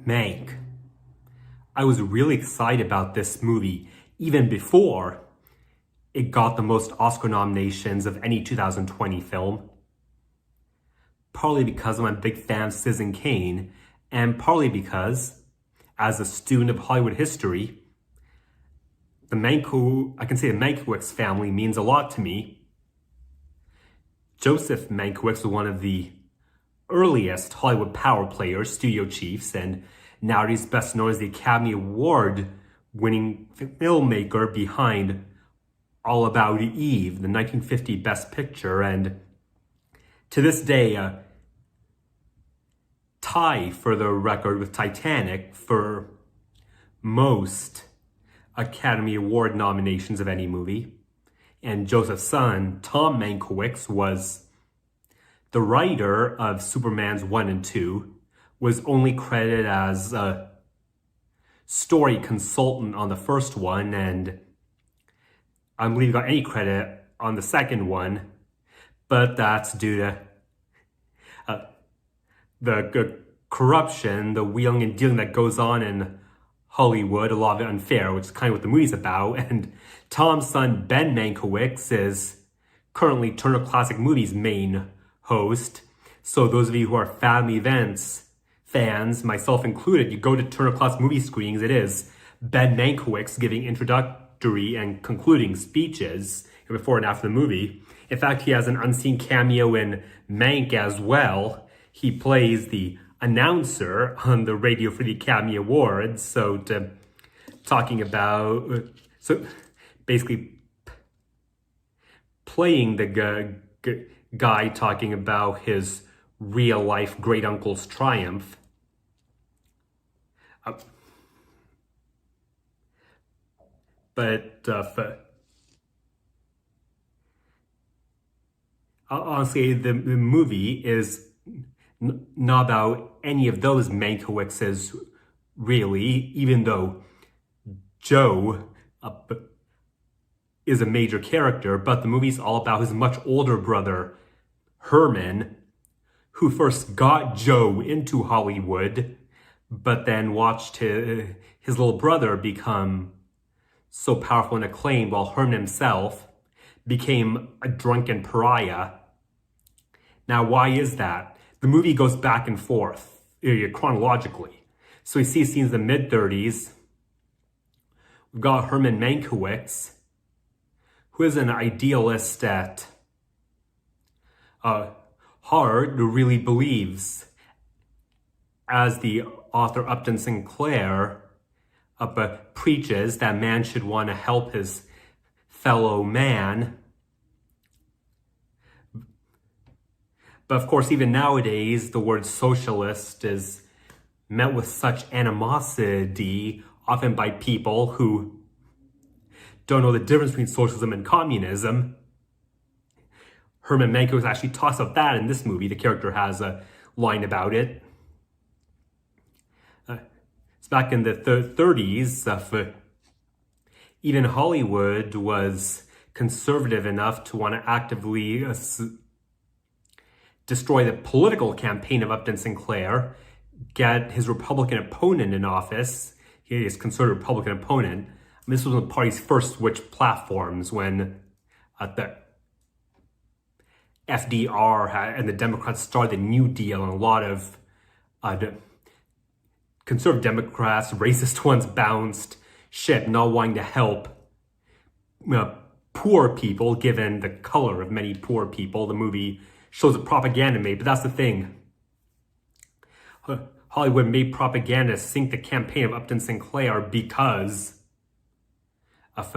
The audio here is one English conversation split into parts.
Mank. I was really excited about this movie even before it got the most Oscar nominations of any 2020 film. Partly because I'm a big fan of Citizen Kane, and partly because, as a student of Hollywood history, I can say the Mankiewicz family means a lot to me. Joseph Mankiewicz was one of the earliest Hollywood power players, studio chiefs, and nowadays best known as the Academy Award winning filmmaker behind All About Eve, the 1950 Best Picture, and to this day, a tie for the record with Titanic for most Academy Award nominations of any movie. And Joseph's son, Tom Mankiewicz, was the writer of Superman's 1 and 2, was only credited as a story consultant on the first one, and I don't believe he got any credit on the second one, but that's due to the corruption, the wheeling and dealing that goes on in Hollywood, a lot of it unfair, which is kind of what the movie's about. And Tom's son, Ben Mankiewicz, is currently Turner Classic Movies' main host. So those of you who are family events fans, myself included, you go to Turner Classic Movie screenings, it is Ben Mankiewicz giving introductory and concluding speeches before and after the movie. In fact, he has an unseen cameo in Mank as well. He plays the announcer on the radio for the Academy Awards. So basically playing the guy talking about his real life great uncle's triumph. Honestly, the movie is not about any of those Mankiewiczes, really, even though Joe is a major character, but the movie's all about his much older brother, Herman, who first got Joe into Hollywood, but then watched his little brother become so powerful and acclaimed, while Herman himself became a drunken pariah. Now, why is that? The movie goes back and forth chronologically. So we see scenes in the mid-30s. We've got Herman Mankiewicz, who is an idealist at heart, who really believes, as the author Upton Sinclair preaches, that man should want to help his fellow man. But of course, even nowadays, the word socialist is met with such animosity, often by people who don't know the difference between socialism and communism. Herman Mankiewicz actually talks about that in this movie. The character has a line about it. It's back in the 30s, even Hollywood was conservative enough to want to actively destroy the political campaign of Upton Sinclair, get his Republican opponent in office, his conservative Republican opponent. This was one of the party's first switch platforms when the FDR and the Democrats started the New Deal, and a lot of conservative Democrats, racist ones, bounced ship, not wanting to help poor people, given the color of many poor people. The movie shows a propaganda made, but that's the thing. Hollywood made propaganda sink the campaign of Upton Sinclair because of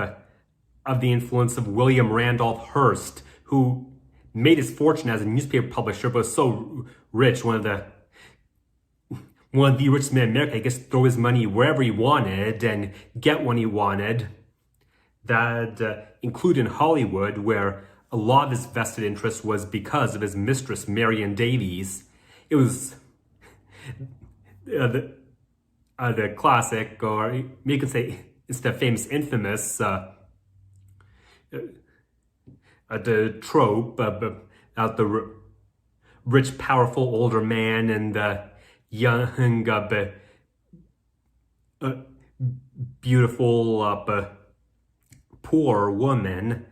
the influence of William Randolph Hearst, who made his fortune as a newspaper publisher, but was so rich, one of the richest men in America. He gets to throw his money wherever he wanted and get what he wanted. That included in Hollywood, where a lot of his vested interest was because of his mistress, Marion Davies. It was the classic, or you could say it's the famous, infamous the trope about the rich, powerful older man and the young, a beautiful, poor woman.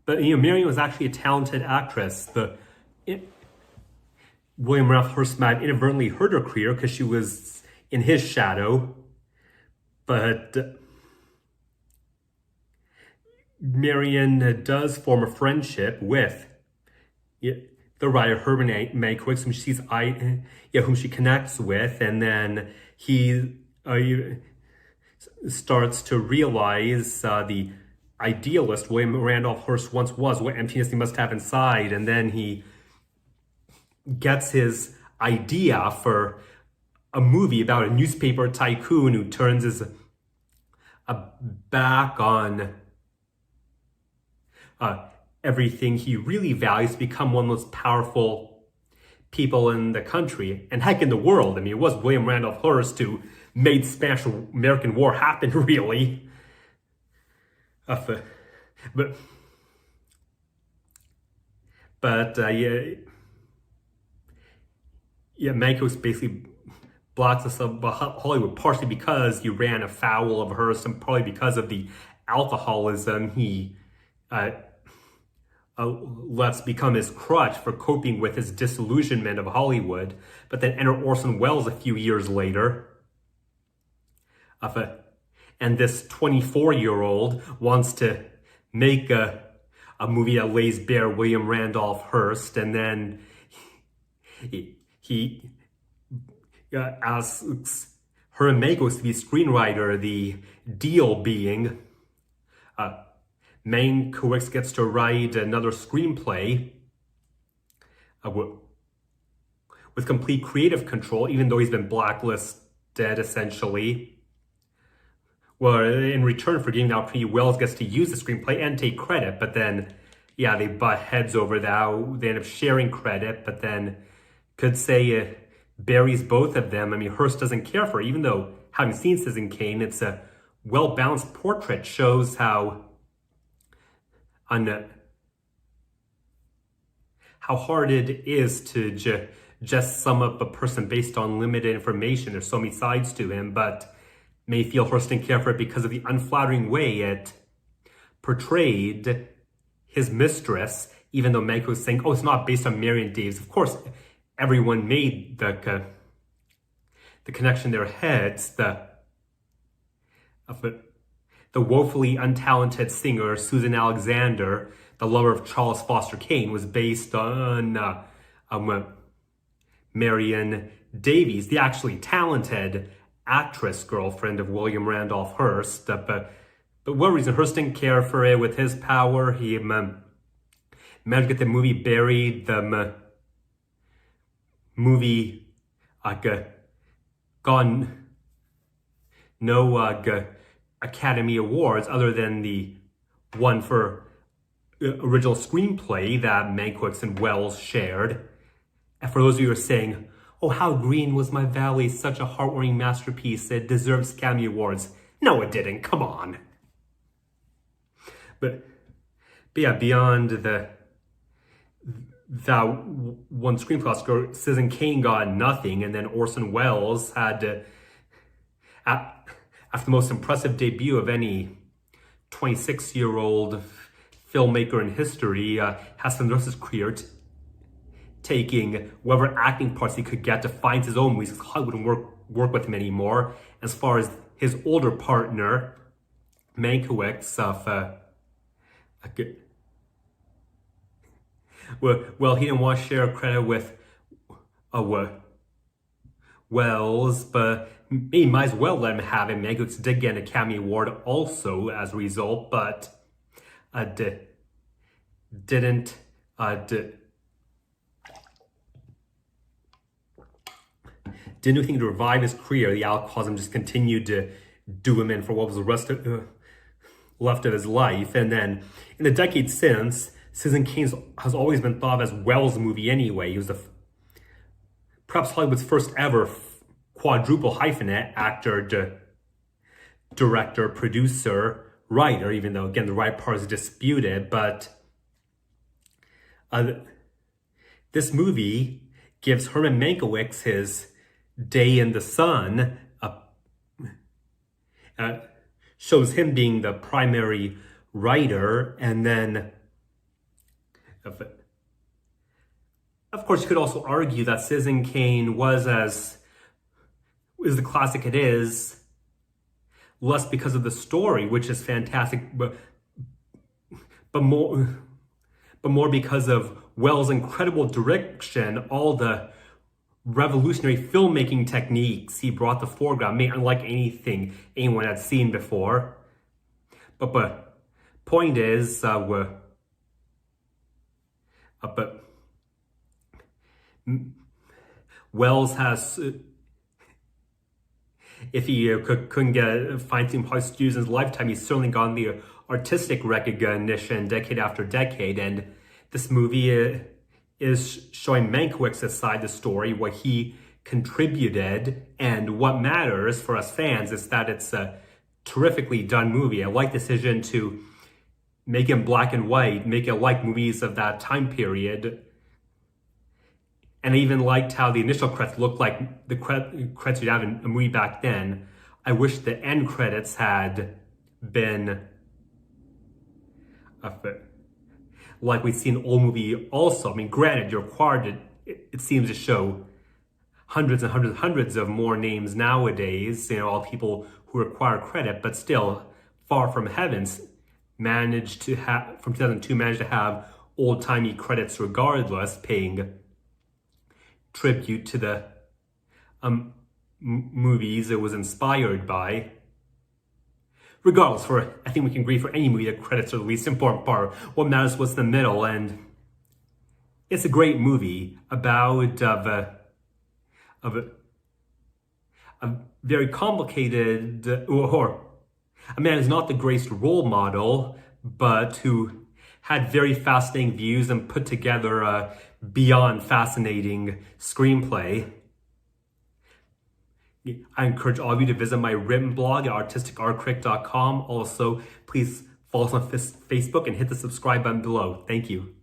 But Marion was actually a talented actress. William Ralph Hearst might have inadvertently hurt her career because she was in his shadow. But Marion does form a friendship with the writer Herman Mankiewicz, whom she connects with, and then he starts to realize the idealist William Randolph Hearst once was, what emptiness he must have inside, and then he gets his idea for a movie about a newspaper tycoon who turns his back on everything he really values to become one of the most powerful people in the country, and heck, in the world. I mean, it was William Randolph Hearst who made Spanish-American War happen, really. But Mankiewicz basically blocks us up Hollywood, partially because he ran afoul of Hearst and probably because of the alcoholism he lets become his crutch for coping with his disillusionment of Hollywood. But then enter Orson Welles a few years later. And this 24-year-old wants to make a movie that lays bare William Randolph Hearst, and then he asks Herman Mankiewicz to be screenwriter, the deal being Mankiewicz gets to write another screenplay with complete creative control, even though he's been blacklisted, essentially. Well, in return for getting the opportunity, Wells gets to use the screenplay and take credit, but then, they butt heads over that. They end up sharing credit, but then could say it buries both of them. I mean, Hearst doesn't care for it, even though, having seen Citizen Kane, it's a well-balanced portrait, shows how hard it is to just sum up a person based on limited information. There's so many sides to him, but may feel Hearst didn't care for it because of the unflattering way it portrayed his mistress, even though Mank was saying, it's not based on Marion Davies. Of course, everyone made the connection in their heads. The woefully untalented singer Susan Alexander, the lover of Charles Foster Kane, was based on Marion Davies, the actually talented actress girlfriend of William Randolph Hearst. But one reason Hearst didn't care for it with his power, he managed to get the movie buried. The movie gone no Academy Awards other than the one for original screenplay that Mankiewicz and Wells shared. And for those of you who are saying, how green was my valley, such a heartwarming masterpiece, it deserves Academy Awards. No, it didn't, come on. But beyond that one screenplay Oscar, Citizen Kane got nothing, and then Orson Welles had to, after the most impressive debut of any 26-year-old filmmaker in history, has spent the rest of his career taking whatever acting parts he could get to find his own movies, because Hollywood wouldn't work with him anymore. As far as his older partner, Mankiewicz, he didn't want to share credit with Wells, but he might as well let him have it. Mankiewicz did get an Academy Award also as a result, but didn't anything to revive his career. The alcoholism just continued to do him in for what was the rest of left of his life. And then in the decades since, Citizen Kane has always been thought of as Wells' movie anyway. He was perhaps Hollywood's first ever quadruple hyphenate: actor, director, producer, writer, even though, again, the right part is disputed. But this movie gives Herman Mankiewicz his day in the sun uh, shows him being the primary writer, and then of course you could also argue that Citizen Kane is the classic it is, less because of the story, which is fantastic, but more because of Wells' incredible direction, all the revolutionary filmmaking techniques he brought to the foreground, made unlike anything anyone had seen before. But point is, but Wells has, if he couldn't find some hard studios in his lifetime, he's certainly gotten the artistic recognition decade after decade. And this movie is showing Mankiewicz's side of the story, what he contributed, and what matters for us fans is that it's a terrifically done movie. I like the decision to make it in black and white, make it like movies of that time period. And I even liked how the initial credits looked like the credits you'd have in a movie back then. I wish the end credits had been like we see in an old movie also. I mean, granted, you're required it seems to show hundreds and hundreds and hundreds of more names nowadays, all people who require credit, but still, Far From Heavens managed to have, from 2002, managed to have old-timey credits regardless, paying tribute to the movies it was inspired by. Regardless, I think we can agree for any movie that credits are the least important part. What matters was the middle, and it's a great movie about a very complicated, or a man who's not the greatest role model, but who had very fascinating views and put together a beyond fascinating screenplay. I encourage all of you to visit my written blog at artisticartcritic.com. Also, please follow us on Facebook and hit the subscribe button below. Thank you.